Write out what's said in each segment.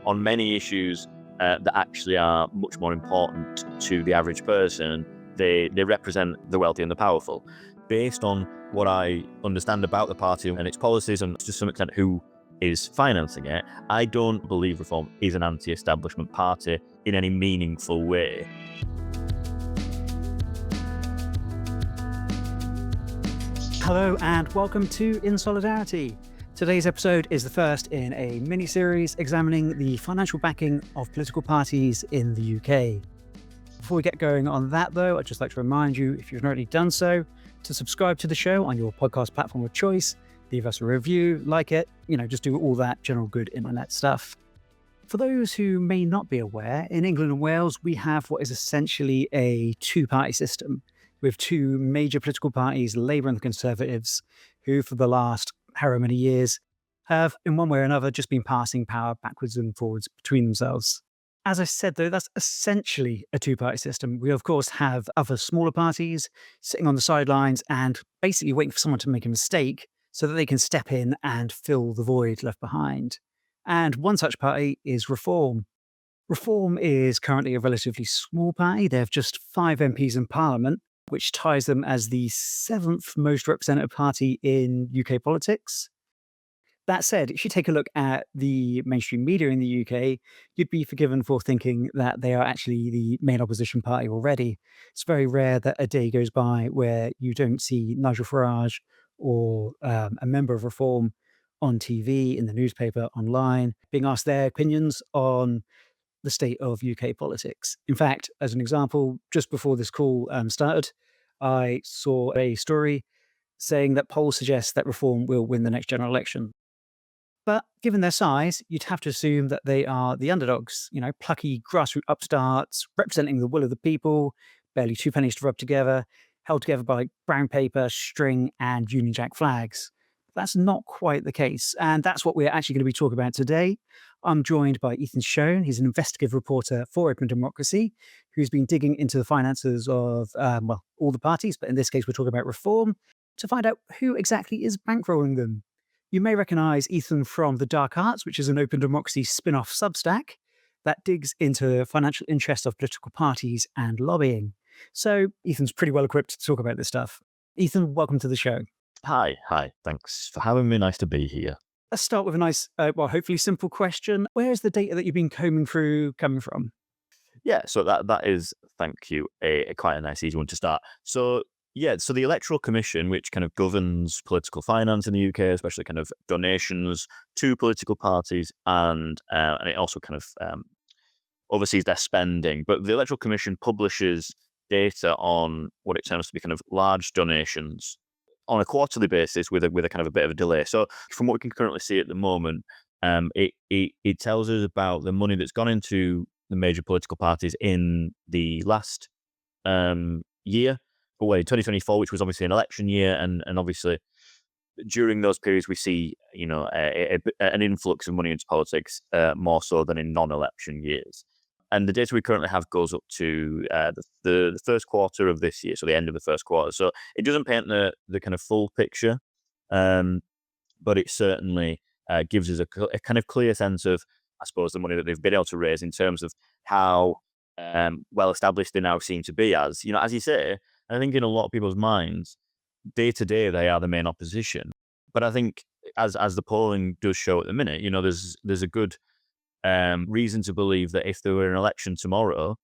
on many issues that actually are much more important to the average person. They represent the wealthy and the powerful. Based on what I understand about the party and its policies, and to some extent who is financing it, I don't believe Reform is an anti-establishment party in any meaningful way. Hello and welcome to In Solidarity. Today's episode is the first in a mini-series examining the financial backing of political parties in the UK. Before we get going on that though, I'd just like to remind you, if you've not already done so, to subscribe to the show on your podcast platform of choice, leave us a review, like it, just do all that general good internet stuff. For those who may not be aware, in England and Wales, we have what is essentially a two-party system, with two major political parties, Labour and the Conservatives, who for the last however many years have, in one way or another, just been passing power backwards and forwards between themselves. As I said, though, that's essentially a two-party system. We, of course, have other smaller parties sitting on the sidelines and basically waiting for someone to make a mistake so that they can step in and fill the void left behind. And one such party is Reform. Reform is currently a relatively small party. They have just 5 MPs in Parliament, which ties them as the 7th most represented party in UK politics. That said, if you take a look at the mainstream media in the UK, you'd be forgiven for thinking that they are actually the main opposition party already. It's very rare that a day goes by where you don't see Nigel Farage or a member of Reform on TV, in the newspaper, online, being asked their opinions on the state of UK politics. In fact, as an example, just before this call started, I saw a story saying that polls suggest that Reform will win the next general election. But given their size, you'd have to assume that they are the underdogs, plucky grassroots upstarts, representing the will of the people, barely 2 pennies to rub together, held together by brown paper, string, and Union Jack flags. That's not quite the case, and that's what we're actually going to be talking about today. I'm joined by Ethan Shone. He's an investigative reporter for openDemocracy, who's been digging into the finances of, all the parties, but in this case, we're talking about Reform, to find out who exactly is bankrolling them. You may recognise Ethan from The Dark Arts, which is an openDemocracy spin-off Substack that digs into financial interests of political parties and lobbying. So Ethan's pretty well equipped to talk about this stuff. Ethan, welcome to the show. Hi. Thanks for having me. Nice to be here. Let's start with a nice, hopefully simple question. Where is the data that you've been combing through coming from? Yeah, so that is, thank you, a quite a nice, easy one to start. So the Electoral Commission, which kind of governs political finance in the UK, especially kind of donations to political parties, and it also kind of oversees their spending. But the Electoral Commission publishes data on what it terms to be kind of large donations on a quarterly basis with a kind of a bit of a delay. So from what we can currently see at the moment, it tells us about the money that's gone into the major political parties in the last year, 2024, which was obviously an election year, and obviously during those periods we see an influx of money into politics more so than in non-election years. And the data we currently have goes up to the first quarter of this year, so the end of the first quarter. So it doesn't paint the kind of full picture, but it certainly gives us a kind of clear sense of, I suppose, the money that they've been able to raise in terms of how well established they now seem to be as. As you say, I think in a lot of people's minds, day to day, they are the main opposition. But I think as the polling does show at the minute, there's a good reason to believe that if there were an election tomorrow,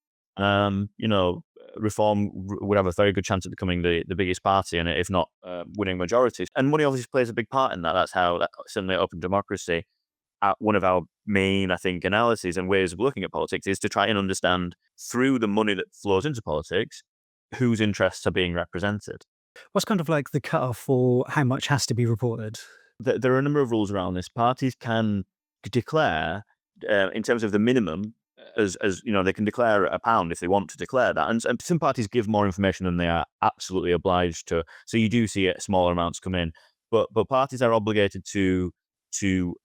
Reform would have a very good chance of becoming the biggest party in it, if not winning majorities. And money obviously plays a big part in that. That's how certainly openDemocracy, one of our main, I think, analyses and ways of looking at politics is to try and understand through the money that flows into politics, whose interests are being represented. What's kind of like the cutoff for how much has to be reported? There are a number of rules around this. Parties can declare, in terms of the minimum, as they can declare £1 if they want to declare that. And some parties give more information than they are absolutely obliged to. So you do see smaller amounts come in. But parties are obligated to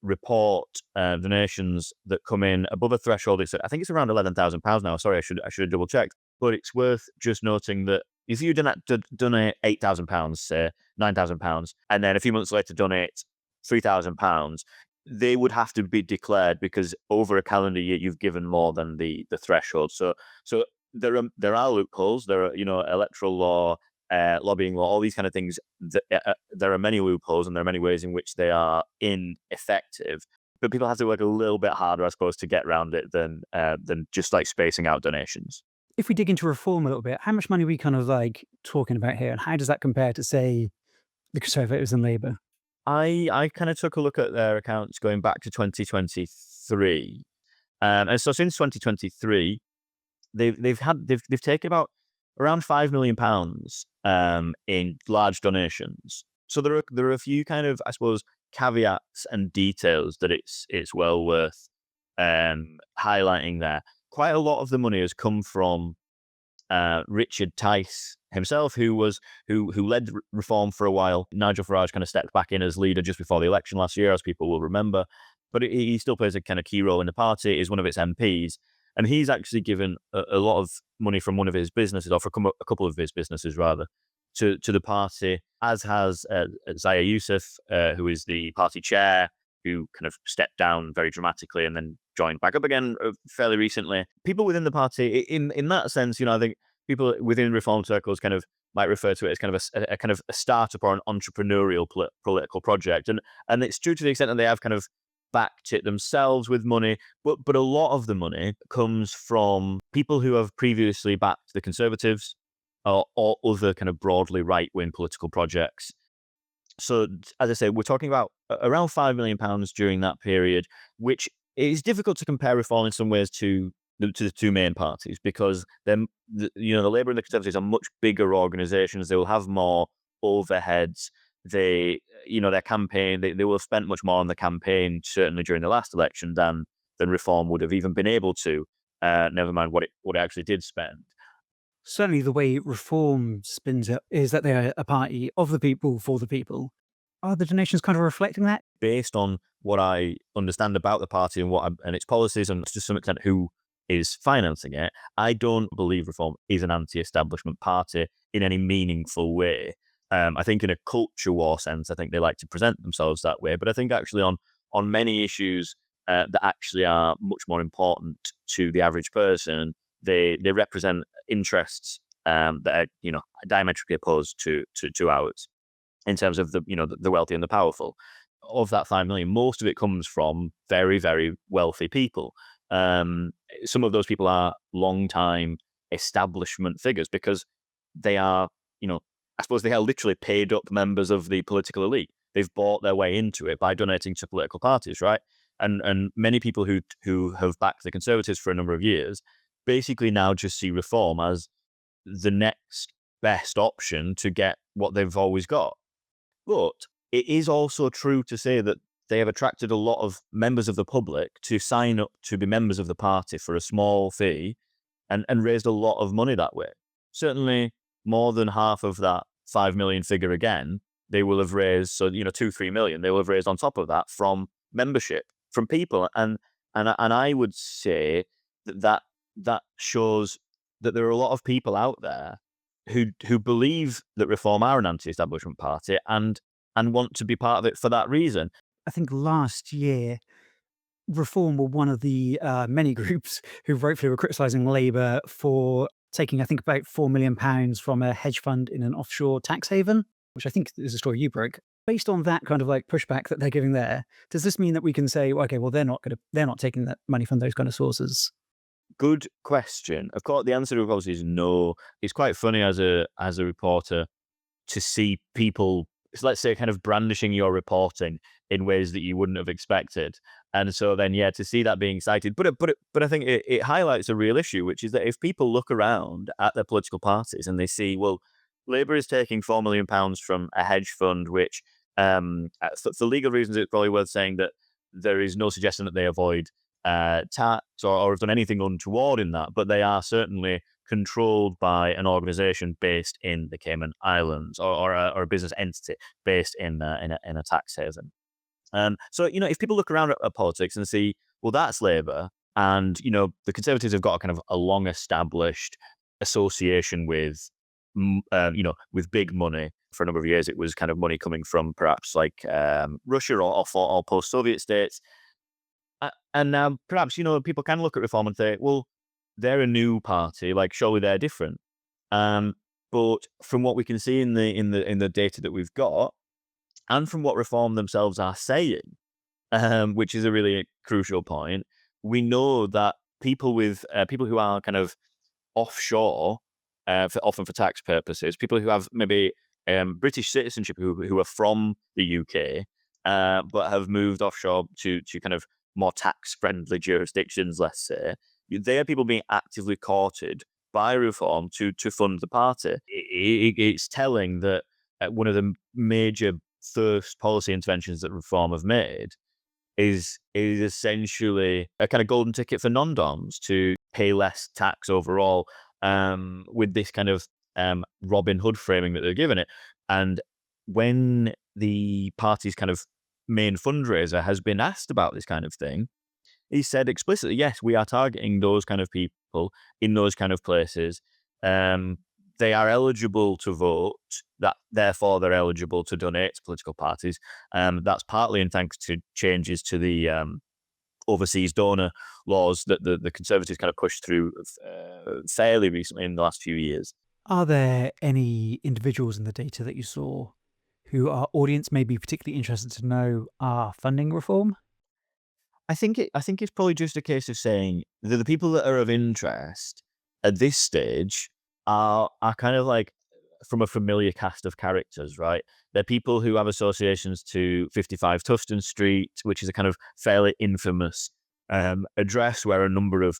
report donations that come in above a threshold. I think it's around £11,000 now. Sorry, I should have double checked. But it's worth just noting that if you donate £8,000, say £9,000, and then a few months later donate £3,000, they would have to be declared because over a calendar year you've given more than the threshold. So there are loopholes. There are electoral law, lobbying law, all these kind of things. There are many loopholes and there are many ways in which they are ineffective. But people have to work a little bit harder, I suppose, to get around it than just like spacing out donations. If we dig into reform a little bit, how much money are we kind of like talking about here, and how does that compare to, say, the Conservatives and Labour? I kind of took a look at their accounts going back to 2023, and so since 2023, they've taken about around £5 million in large donations. So there are a few kind of, I suppose, caveats and details that it's well worth highlighting there. Quite a lot of the money has come from Richard Tice himself, who led reform for a while. Nigel Farage kind of stepped back in as leader just before the election last year, as people will remember. But he still plays a kind of key role in the party, is one of its MPs. And he's actually given a lot of money from one of his businesses, or from a couple of his businesses rather, to the party, as has Zaya Youssef, who is the party chair, who kind of stepped down very dramatically and then joined back up again fairly recently. People within the party, in that sense, I think people within reform circles kind of might refer to it as kind of a kind of a startup or an entrepreneurial political project, and it's true to the extent that they have kind of backed it themselves with money, but a lot of the money comes from people who have previously backed the Conservatives or other kind of broadly right-wing political projects. So, as I say, we're talking about around £5 million during that period, which is difficult to compare reform in some ways to the two main parties, because the Labour and the Conservatives are much bigger organisations. They will have more overheads. Their campaign, they will have spent much more on the campaign, certainly during the last election, than reform would have even been able to. Never mind what it actually did spend. Certainly, the way Reform spins it is that they are a party of the people for the people. Are the donations kind of reflecting that? Based on what I understand about the party and its policies, and to some extent who is financing it, I don't believe Reform is an anti-establishment party in any meaningful way. I think in a culture war sense, I think they like to present themselves that way. But I think actually on many issues that actually are much more important to the average person, they represent interests that are diametrically opposed to ours in terms of the wealthy and the powerful. Of that 5 million, most of it comes from very, very wealthy people. Some of those people are long-time establishment figures because they are, I suppose they are literally paid up members of the political elite. They've bought their way into it by donating to political parties, right? And many people who have backed the Conservatives for a number of years basically now just see Reform as the next best option to get what they've always got. But it is also true to say that they have attracted a lot of members of the public to sign up to be members of the party for a small fee and raised a lot of money that way. Certainly more than half of that 5 million figure again, they will have raised, so 2-3 million, they will have raised on top of that from membership, from people. And I would say that shows that there are a lot of people out there who believe that Reform are an anti-establishment party and want to be part of it for that reason. I think last year, Reform were one of the many groups who rightfully were criticising Labour for taking, I think, about £4 million from a hedge fund in an offshore tax haven, which I think is a story you broke. Based on that kind of like pushback that they're giving there, does this mean that we can say, okay, well, they're not taking that money from those kind of sources? Good question. Of course, the answer, of course, is no. It's quite funny as a reporter to see people, let's say, kind of brandishing your reporting in ways that you wouldn't have expected. And so then, to see that being cited. But I think it highlights a real issue, which is that if people look around at their political parties and they see, well, Labour is taking £4 million from a hedge fund, which, for legal reasons, it's probably worth saying that there is no suggestion that they avoid tax or have done anything untoward in that, but they are certainly controlled by an organization based in the Cayman Islands or a business entity based in a tax haven. So if people look around at politics and see, well, that's Labour, and the Conservatives have got a kind of a long established association with with big money for a number of years, it was kind of money coming from perhaps like Russia or post-Soviet states. And now perhaps, people can look at Reform and say, well, they're a new party, like surely they're different. Um, but from what we can see in the data that we've got, and from what Reform themselves are saying, which is a really crucial point, we know that people who are kind of offshore, often for tax purposes, people who have maybe British citizenship who are from the UK, but have moved offshore to kind of more tax-friendly jurisdictions, let's say, they are people being actively courted by Reform to fund the party. It's telling that one of the major first policy interventions that Reform have made is essentially a kind of golden ticket for non-doms to pay less tax overall, with this kind of Robin Hood framing that they're giving it. And when the party's kind of main fundraiser has been asked about this kind of thing, he said explicitly, yes, we are targeting those kind of people in those kind of places. They are eligible to vote, that therefore they're eligible to donate to political parties. That's partly in thanks to changes to the overseas donor laws that the Conservatives kind of pushed through fairly recently in the last few years. Are there any individuals in the data that you saw who our audience may be particularly interested to know are funding Reform? I think it's probably just a case of saying that the people that are of interest at this stage are kind of like from a familiar cast of characters, right? They're people who have associations to 55 Tufton Street, which is a kind of fairly infamous address where a number of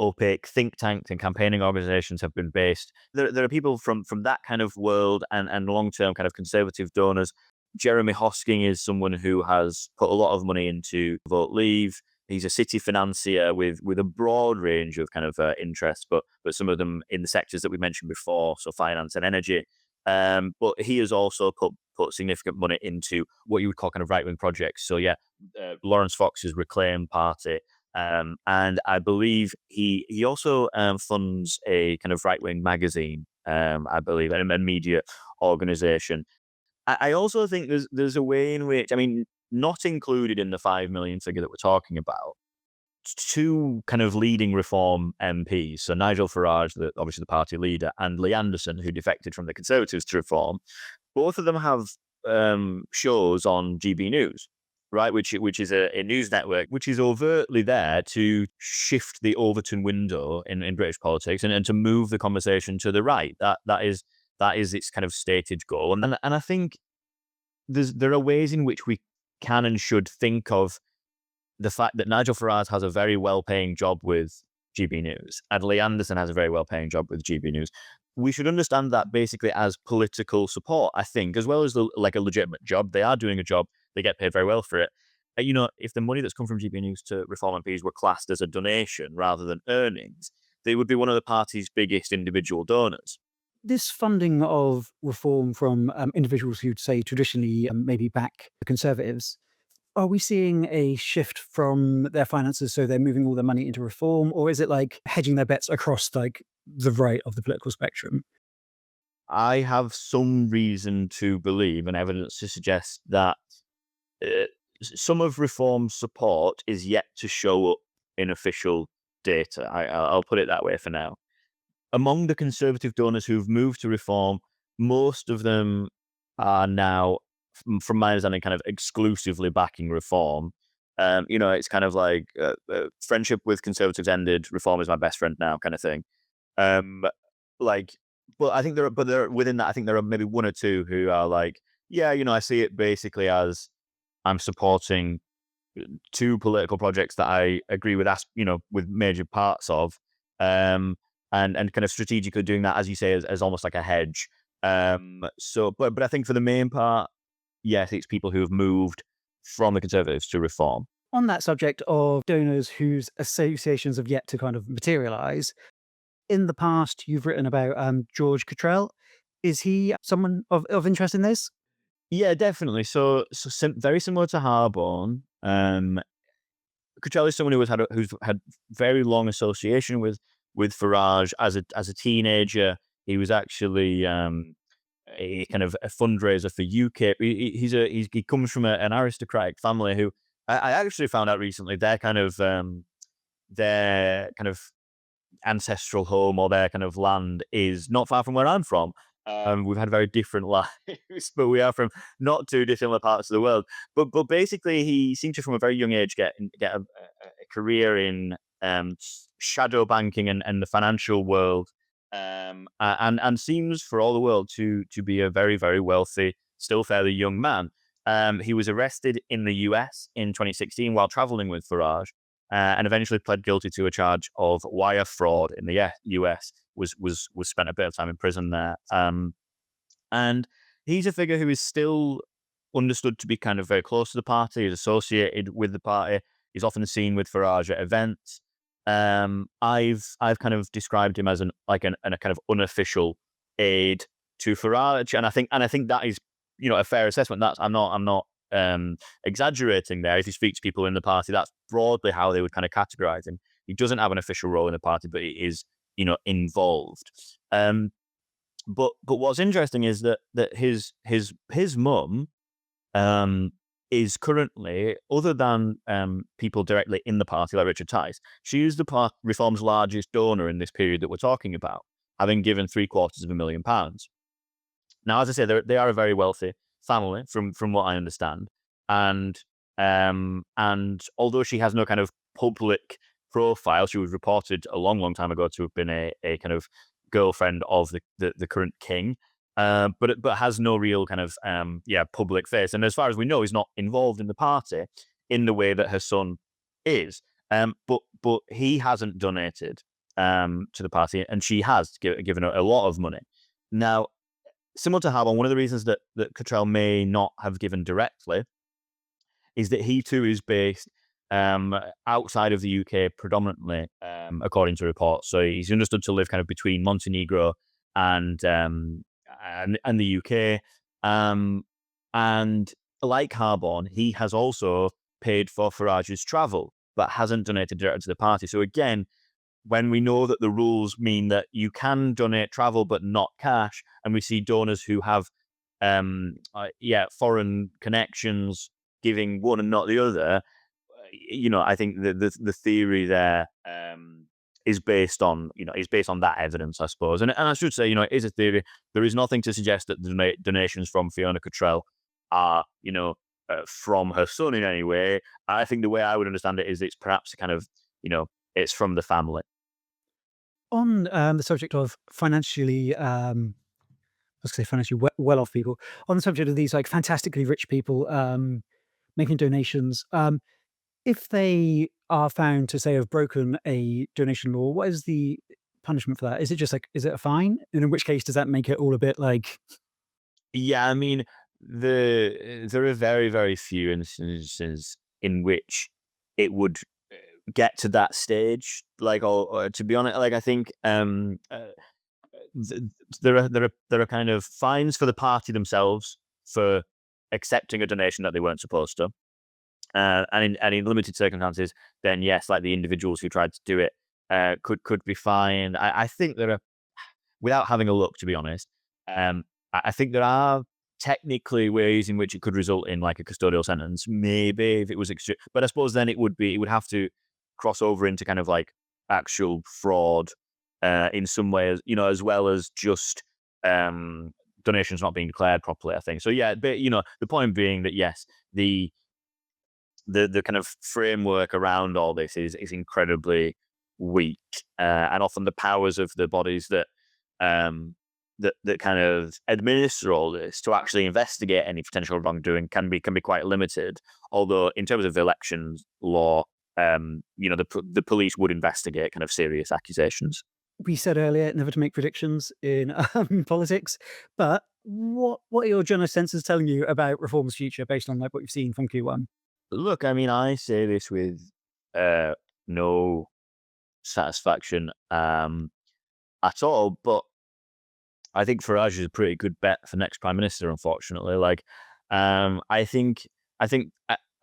opaque think tanks and campaigning organizations have been based. There are people from that kind of world and long-term kind of conservative donors. Jeremy Hosking is someone who has put a lot of money into Vote Leave. He's a city financier with a broad range of kind of interests, but some of them in the sectors that we mentioned before, so finance and energy. But he has also put significant money into what you would call kind of right-wing projects. So yeah, Lawrence Fox's Reclaim Party, and I believe he also funds a kind of right-wing magazine, I believe, and a media organization. I also think there's a way in which, I mean, not included in the 5 million figure that we're talking about, two kind of leading Reform MPs, so Nigel Farage, obviously the party leader, and Lee Anderson, who defected from the Conservatives to Reform, both of them have shows on GB News, right? Which is a news network which is overtly there to shift the Overton window in British politics and to move the conversation to the right. That is its kind of stated goal. And I think there are ways in which we can and should think of the fact that Nigel Farage has a very well-paying job with GB News and Lee Anderson has a very well-paying job with GB News. We should understand that basically as political support, I think, as well as like a legitimate job. They are doing a job. They get paid very well for it. If the money that's come from GB News to Reform MPs were classed as a donation rather than earnings, they would be one of the party's biggest individual donors. This funding of Reform from individuals who'd say traditionally maybe back the Conservatives, are we seeing a shift from their finances, so they're moving all their money into Reform, or is it like hedging their bets across like the right of the political spectrum? I have some reason to believe and evidence to suggest that uh, some of Reform's support is yet to show up in official data. I'll put it that way for now. Among the Conservative donors who've moved to Reform, most of them are now, from my understanding, kind of exclusively backing Reform. It's kind of like friendship with Conservatives ended, Reform is my best friend now, kind of thing. Um, like, but I think there within that, I think there are maybe one or two who are like, yeah, I see it basically as I'm supporting two political projects that I agree with, with major parts of, and kind of strategically doing that, as you say, as almost like a hedge. But I think for the main part, yes, it's people who have moved from the Conservatives to Reform. On that subject of donors whose associations have yet to kind of materialize, in the past you've written about George Cottrell. Is he someone of interest in this? Yeah, definitely. So very similar to Harborne. Cottrell is someone who's had very long association with Farage as a teenager. He was actually a kind of a fundraiser for UK. He comes from an aristocratic family who I actually found out recently. Their kind of ancestral home or their kind of land is not far from where I'm from. We've had very different lives, but we are from not too dissimilar parts of the world. But basically, he seemed to, from a very young age, get a career in shadow banking and the financial world, and seems for all the world to be a very, very wealthy, still fairly young man. He was arrested in the US in 2016 while traveling with Farage, and eventually pled guilty to a charge of wire fraud in the US. Was spent a bit of time in prison there, and he's a figure who is still understood to be kind of very close to the party. He's associated with the party. He's often seen with Farage at events. I've kind of described him as a kind of unofficial aide to Farage, and I think that is, a fair assessment. I'm not exaggerating there. If you speak to people in the party, that's broadly how they would kind of categorize him. He doesn't have an official role in the party, but he is, involved. But what's interesting is that his mum is currently, other than people directly in the party like Richard Tice, she is the Reform's largest donor in this period that we're talking about, having given £750,000. Now, as I say, they are a very wealthy family, from what I understand, and although she has no kind of public profile, she was reported a long, long time ago to have been a kind of girlfriend of the current king, but has no real kind of public face, and as far as we know, is not involved in the party in the way that her son is. But he hasn't donated to the party, and she has given a lot of money. Now, similar to Harborne, one of the reasons that Cottrell may not have given directly is that he too is based outside of the UK predominantly, according to reports. So he's understood to live kind of between Montenegro and the UK. And like Harborne, he has also paid for Farage's travel, but hasn't donated directly to the party. So again, when we know that the rules mean that you can donate travel but not cash, and we see donors who have foreign connections giving one and not the other, I think the theory there is based on that evidence, I suppose. And I should say, it is a theory. There is nothing to suggest that the donations from Fiona Cottrell are, from her son in any way. I think the way I would understand it is it's perhaps a kind of, it's from the family. On the subject of financially, let's say financially well-off people, on the subject of these like fantastically rich people making donations, if they are found to say have broken a donation law, what is the punishment for that? Is it just like, is it a fine? And in which case, does that make it all a bit like? Yeah, I mean, there are very, very few instances in which it would get to that stage. Like, or to be honest, like I think there are kind of fines for the party themselves for accepting a donation that they weren't supposed to, and in limited circumstances, then yes, like the individuals who tried to do it could be fined. I think there are, without having a look, to be honest, I think there are technically ways in which it could result in like a custodial sentence, maybe if it was extreme. But I suppose then it would have to cross over into kind of like actual fraud in some ways, as well as just donations not being declared properly, I think. So yeah, but the point being that yes, the kind of framework around all this is incredibly weak, and often the powers of the bodies that kind of administer all this to actually investigate any potential wrongdoing can be quite limited. Although in terms of elections law, the police would investigate kind of serious accusations. We said earlier never to make predictions in politics, but what are your general senses telling you about reform's future based on like what you've seen from Q1? Look, I mean, I say this with no satisfaction at all, but I think Farage is a pretty good bet for next prime minister. Unfortunately, like I think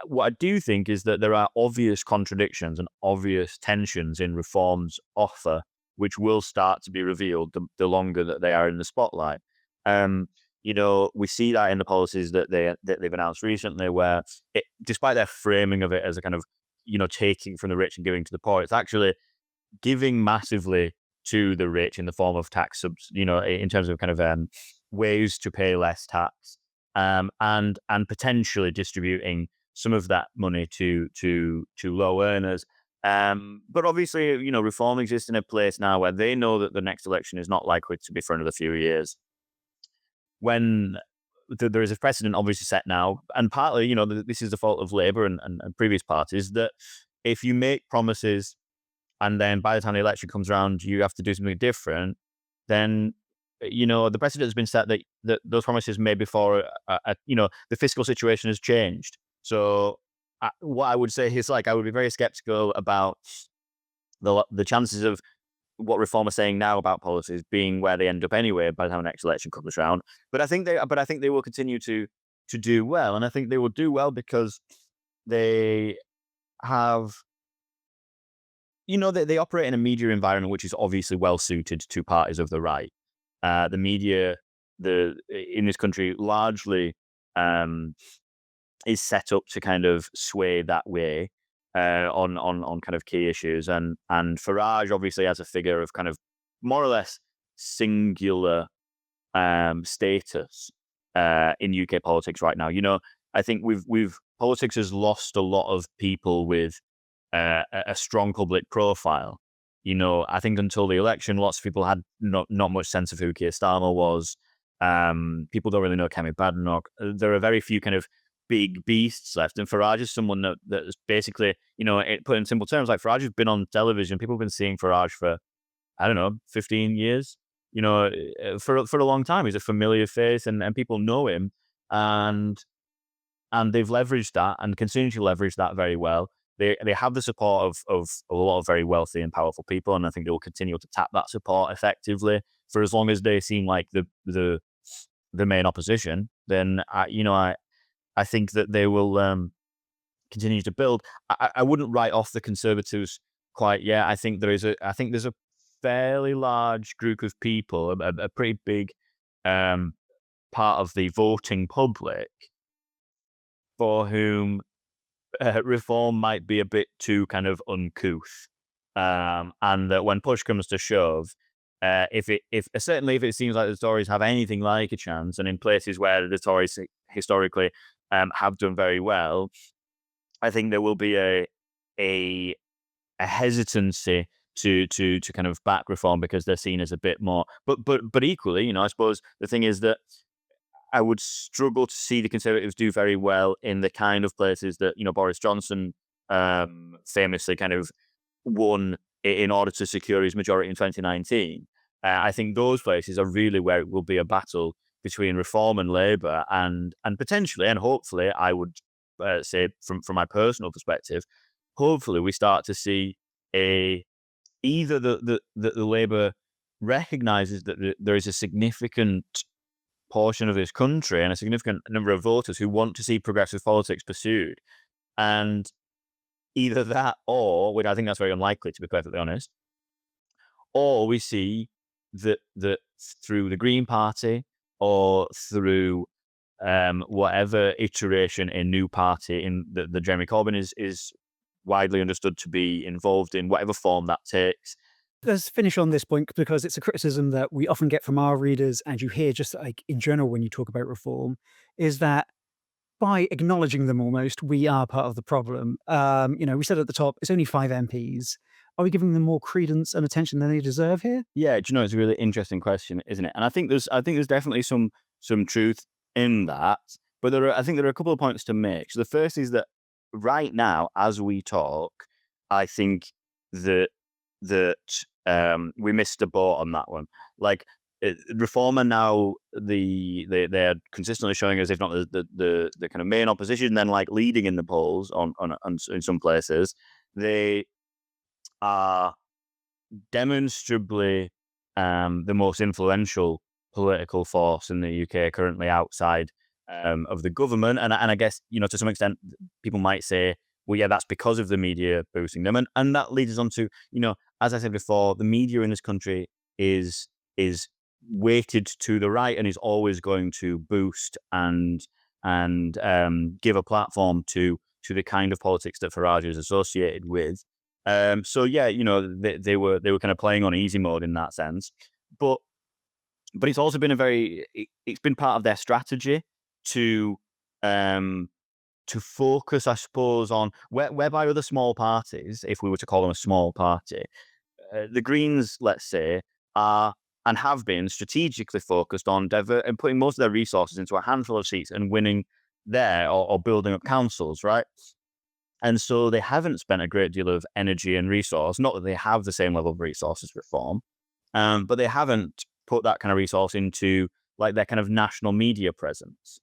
what I do think is that there are obvious contradictions and obvious tensions in reform's offer, which will start to be revealed the longer that they are in the spotlight. We see that in the policies that they've announced recently, where despite their framing of it as a kind of taking from the rich and giving to the poor, it's actually giving massively to the rich in the form of tax subs, in terms of kind of ways to pay less tax, and potentially distributing some of that money to low earners. But obviously, reform exists in a place now where they know that the next election is not likely to be for another few years. When there is a precedent obviously set now, and partly, this is the fault of Labour and previous parties, that if you make promises and then by the time the election comes around, you have to do something different, then, the precedent has been set that those promises made before, the fiscal situation has changed. So what I would say is, I would be very skeptical about the chances of what Reform are saying now about policies being where they end up anyway by the time the next election comes around. But I think they will continue to do well, and I think they will do well because they have, they operate in a media environment which is obviously well suited to parties of the right. The media, in this country, largely is set up to kind of sway that way on kind of key issues, and Farage obviously as a figure of kind of more or less singular status in UK politics right now. I think politics has lost a lot of people with a strong public profile. I think until the election, lots of people had not much sense of who Keir Starmer was. People don't really know Kemi Badenoch. There are very few kind of big beasts left, and Farage is someone that is basically, put in simple terms, like Farage has been on television. People have been seeing Farage for, I don't know, 15 years. For a long time. He's a familiar face, and people know him, and they've leveraged that and continue to leverage that very well. They have the support of a lot of very wealthy and powerful people, and I think they will continue to tap that support effectively for as long as they seem like the main opposition. Then I think that they will continue to build. I wouldn't write off the Conservatives quite yet. I think there's a fairly large group of people, a pretty big part of the voting public, for whom reform might be a bit too kind of uncouth, and that when push comes to shove, certainly if it seems like the Tories have anything like a chance, and in places where the Tories historically have done very well, I think there will be a hesitancy to kind of back reform because they're seen as a bit more. But equally, I suppose the thing is that I would struggle to see the Conservatives do very well in the kind of places that Boris Johnson famously kind of won in order to secure his majority in 2019. I think those places are really where it will be a battle between Reform and Labour, and potentially and hopefully, I would say from my personal perspective, hopefully we start to see either the Labour recognises that there is a significant portion of this country and a significant number of voters who want to see progressive politics pursued, and either that, or, which I think that's very unlikely to be perfectly honest, or we see that through the Green Party or through whatever iteration a new party in the Jeremy Corbyn is widely understood to be involved in, whatever form that takes. Let's finish on this point because it's a criticism that we often get from our readers, and you hear just like in general when you talk about reform, is that by acknowledging them almost, we are part of the problem. We said at the top, it's only 5 MPs. Are we giving them more credence and attention than they deserve here? Yeah, do you know, it's a really interesting question, isn't it? And I think there's definitely some truth in that, but I think there are a couple of points to make. So the first is that right now, as we talk, I think that we missed a boat on that one. Like, Reform are now they're consistently showing us, if not the kind of main opposition, then like leading in the polls on in some places. They are demonstrably the most influential political force in the UK currently outside of the government, and I guess to some extent people might say, well, yeah, that's because of the media boosting them, and that leads us on to as I said before, the media in this country is weighted to the right and is always going to boost and give a platform to the kind of politics that Farage is associated with. So yeah, they were kind of playing on easy mode in that sense, but it's also been it's been part of their strategy to focus, I suppose, on whereby other small parties, if we were to call them a small party, the Greens, let's say, are and have been strategically focused on and putting most of their resources into a handful of seats and winning there or building up councils, right? And so they haven't spent a great deal of energy and resource. Not that they have the same level of resource as Reform, but they haven't put that kind of resource into like their kind of national media presence.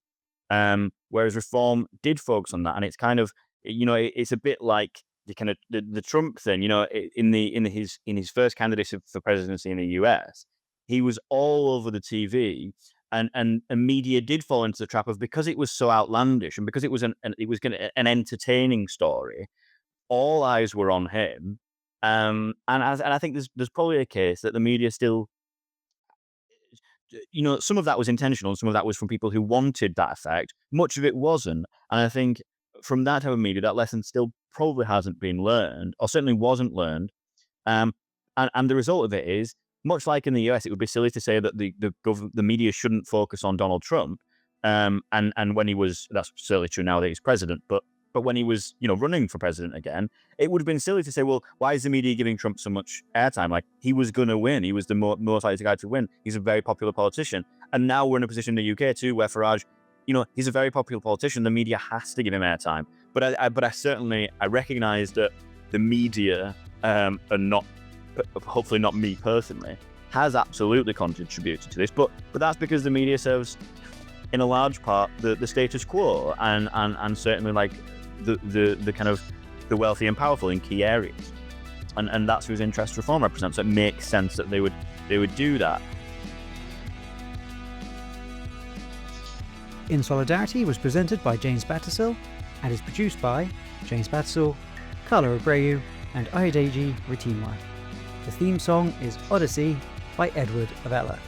Whereas Reform did focus on that, and it's kind of it's a bit like the kind of the Trump thing. In his first candidacy for presidency in the US, he was all over the TV, and media did fall into the trap of, because it was so outlandish and because it was an entertaining story, all eyes were on him. And I think there's probably a case that the media still, some of that was intentional, some of that was from people who wanted that effect. Much of it wasn't. And I think from that type of media, that lesson still probably hasn't been learned, or certainly wasn't learned. And the result of it is, much like in the US, it would be silly to say that the media shouldn't focus on Donald Trump. And when he was, that's certainly true now that he's president, but when he was, running for president again, it would have been silly to say, well, why is the media giving Trump so much airtime? Like, he was going to win. He was the most likely guy to win. He's a very popular politician. And now we're in a position in the UK too, where Farage, he's a very popular politician. The media has to give him airtime. But I certainly recognize that the media, and not, hopefully not me personally, has absolutely contributed to this. But that's because the media serves, in a large part, the status quo and certainly like the kind of the wealthy and powerful in key areas, and that's whose interest Reform represents. So it makes sense that they would do that. In Solidarity was presented by James Battershill and is produced by James Battershill, Carla Abreu, and Ayodeji Rotinwa. The theme song is Odyssey by Edward Abela.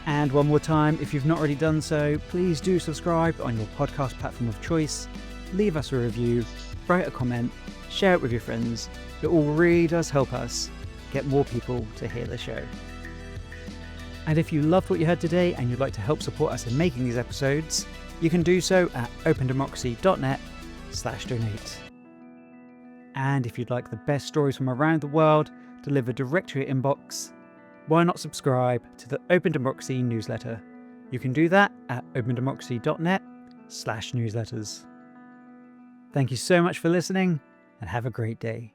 And one more time, if you've not already done so, please do subscribe on your podcast platform of choice, leave us a review, write a comment, share it with your friends. It all really does help us get more people to hear the show. And if you loved what you heard today and you'd like to help support us in making these episodes, you can do so at openDemocracy.net/donate. And if you'd like the best stories from around the world delivered direct to your inbox, why not subscribe to the Open Democracy newsletter? You can do that at openDemocracy.net/newsletters. Thank you so much for listening, and have a great day.